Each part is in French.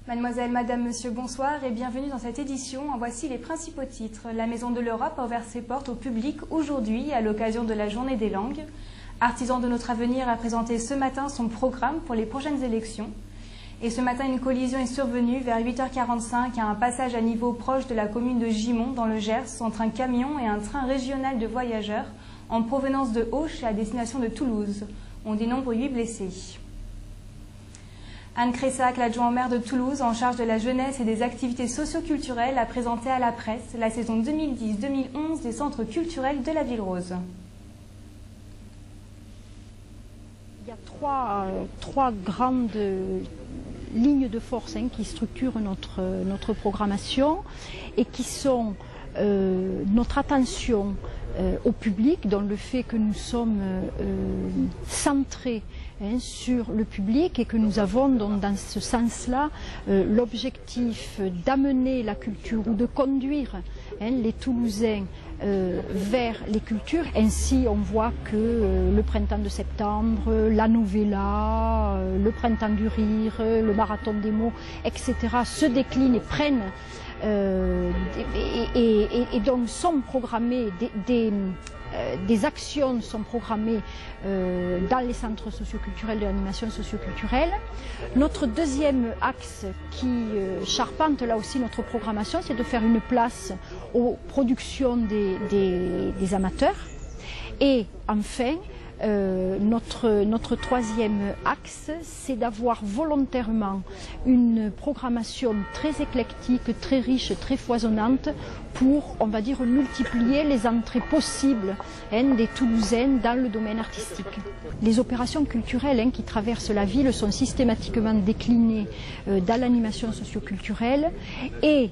Mademoiselle, Madame, Monsieur, bonsoir et bienvenue dans cette édition. En voici les principaux titres. La Maison de l'Europe a ouvert ses portes au public aujourd'hui à l'occasion de la Journée des langues. Artisan de notre avenir a présenté ce matin son programme pour les prochaines élections. Et ce matin, une collision est survenue vers 8h45 à un passage à niveau proche de la commune de Gimont dans le Gers entre un camion et un train régional de voyageurs en provenance de Auch à destination de Toulouse. On dénombre 8 blessés. Anne Cressac, l'adjoint au maire de Toulouse en charge de la jeunesse et des activités socio-culturelles, a présenté à la presse la saison 2010-2011 des centres culturels de la Ville Rose. Il y a trois grandes lignes de force qui structurent notre programmation et qui sont notre attention au public, dans le fait que nous sommes centrés sur le public et que nous avons donc dans ce sens-là l'objectif d'amener la culture ou de conduire les Toulousains vers les cultures. Ainsi, on voit que le printemps de septembre, la Novella, le printemps du rire, le marathon des mots, etc. se déclinent et prennent et donc sont programmées des actions sont programmées dans les centres socioculturels de l'animation socioculturelle. Notre deuxième axe qui charpente là aussi notre programmation, c'est de faire une place aux productions des amateurs. Et enfin, notre troisième axe, c'est d'avoir volontairement une programmation très éclectique, très riche, très foisonnante pour, on va dire, multiplier les entrées possibles des Toulousains dans le domaine artistique. Les opérations culturelles qui traversent la ville sont systématiquement déclinées dans l'animation socioculturelle et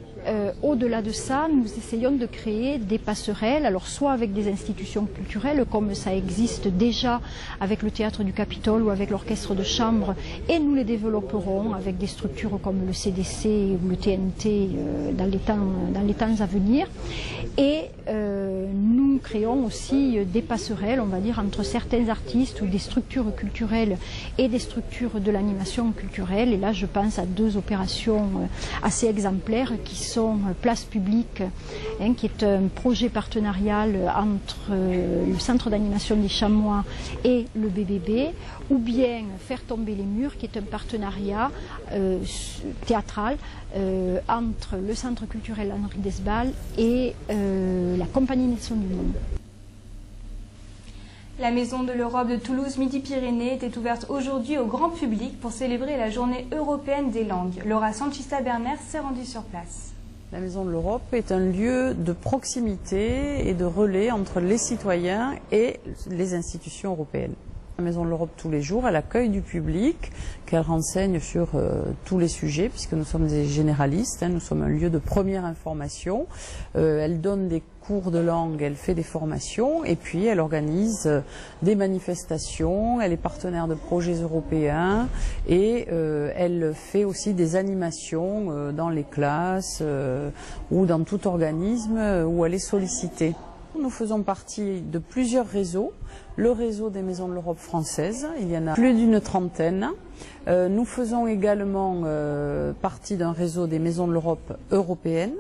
au-delà de ça, nous essayons de créer des passerelles, alors soit avec des institutions culturelles comme ça existe déjà avec le Théâtre du Capitole ou avec l'Orchestre de Chambre, et nous les développerons avec des structures comme le CDC ou le TNT dans les temps à venir. Et nous créons aussi des passerelles, on va dire, entre certains artistes ou des structures culturelles et des structures de l'animation culturelle. Et là, je pense à deux opérations assez exemplaires qui sont Place Publique, qui est un projet partenarial entre le Centre d'animation des Chamois et le BBB, ou bien Faire tomber les murs, qui est un partenariat théâtral entre le Centre culturel Henri Desbal et la Compagnie Nelson du Monde. La Maison de l'Europe de Toulouse-Midi-Pyrénées était ouverte aujourd'hui au grand public pour célébrer la Journée européenne des langues. Laura Sanchista-Berners s'est rendue sur place. La Maison de l'Europe est un lieu de proximité et de relais entre les citoyens et les institutions européennes. La Maison de l'Europe, tous les jours, elle accueille du public, qu'elle renseigne sur tous les sujets, puisque nous sommes des généralistes, nous sommes un lieu de première information. Elle donne des cours de langue, elle fait des formations, et puis elle organise des manifestations, elle est partenaire de projets européens, et elle fait aussi des animations dans les classes ou dans tout organisme où elle est sollicitée. Nous faisons partie de plusieurs réseaux. Le réseau des Maisons de l'Europe françaises, il y en a plus d'une trentaine. Nous faisons également partie d'un réseau des Maisons de l'Europe européennes.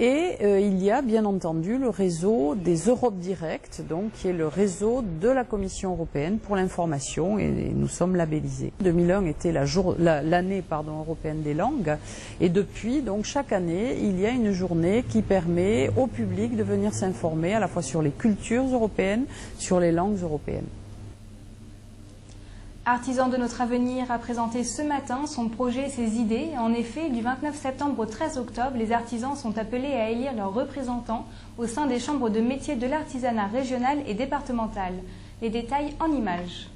Et il y a bien entendu le réseau des Europe Direct, donc qui est le réseau de la Commission européenne pour l'information, et nous sommes labellisés. 2001 était l'année européenne des langues, et depuis, donc chaque année, il y a une journée qui permet au public de venir s'informer à la fois sur les cultures européennes, sur les langues européennes. Artisan de notre avenir a présenté ce matin son projet et ses idées. En effet, du 29 septembre au 13 octobre, les artisans sont appelés à élire leurs représentants au sein des chambres de métiers de l'artisanat régional et départemental. Les détails en images.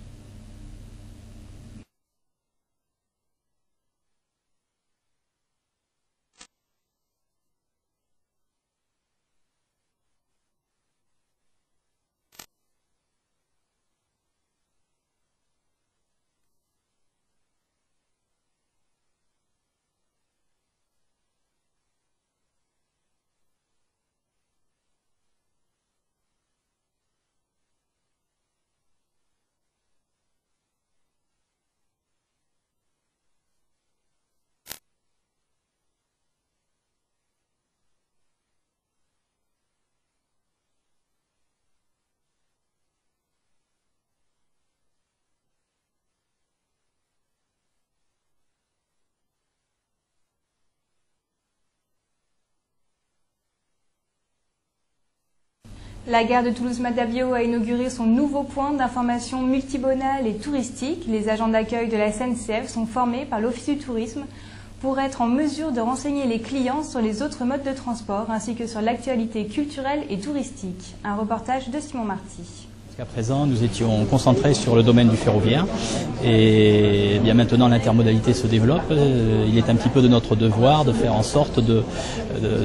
La gare de Toulouse-Madabiau a inauguré son nouveau point d'information multimodal et touristique. Les agents d'accueil de la SNCF sont formés par l'Office du tourisme pour être en mesure de renseigner les clients sur les autres modes de transport ainsi que sur l'actualité culturelle et touristique. Un reportage de Simon Marty. Jusqu'à présent, nous étions concentrés sur le domaine du ferroviaire et bien maintenant l'intermodalité se développe. Il est un petit peu de notre devoir de faire en sorte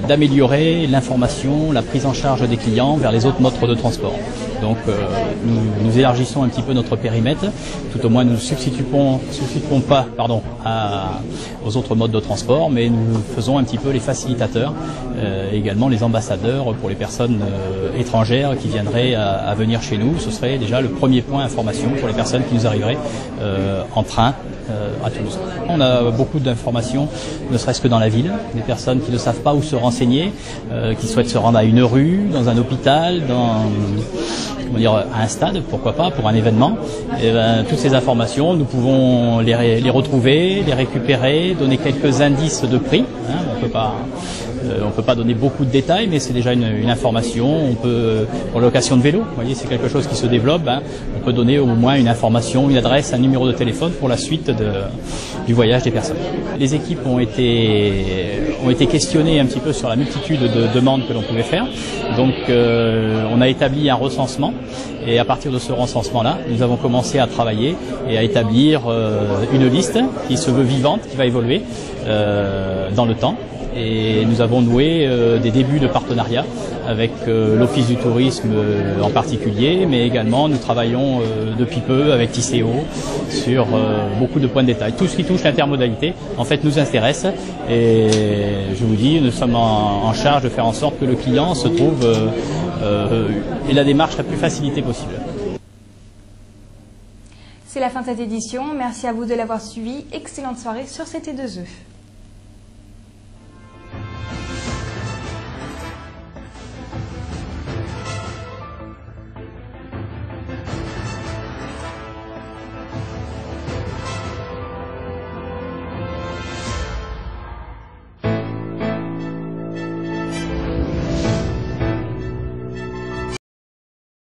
d'améliorer l'information, la prise en charge des clients vers les autres modes de transport. Donc nous élargissons un petit peu notre périmètre, tout au moins nous ne substituons pas aux autres modes de transport, mais nous faisons un petit peu les facilitateurs, également les ambassadeurs pour les personnes étrangères qui viendraient à venir chez nous. Ce serait déjà le premier point information pour les personnes qui nous arriveraient en train à Toulouse. On a beaucoup d'informations, ne serait-ce que dans la ville, des personnes qui ne savent pas où se renseigner, qui souhaitent se rendre à une rue, dans un hôpital, à un stade, pourquoi pas, pour un événement. Et toutes ces informations, nous pouvons les retrouver, les récupérer, donner quelques indices de prix. On ne peut pas donner beaucoup de détails, mais c'est déjà une information. On peut, pour la location de vélo, vous voyez, c'est quelque chose qui se développe. On peut donner au moins une information, une adresse, un numéro de téléphone pour la suite du voyage des personnes. Les équipes ont été questionnées un petit peu sur la multitude de demandes que l'on pouvait faire. Donc on a établi un recensement et à partir de ce recensement-là, nous avons commencé à travailler et à établir une liste qui se veut vivante, qui va évoluer dans le temps. Et nous avons noué des débuts de partenariat avec l'Office du tourisme en particulier, mais également nous travaillons depuis peu avec Tisséo sur beaucoup de points de détail. Tout ce qui touche l'intermodalité, en fait, nous intéresse et je vous dis, nous sommes en charge de faire en sorte que le client se trouve et la démarche la plus facilitée possible. C'est la fin de cette édition. Merci à vous de l'avoir suivi. Excellente soirée sur CT2E.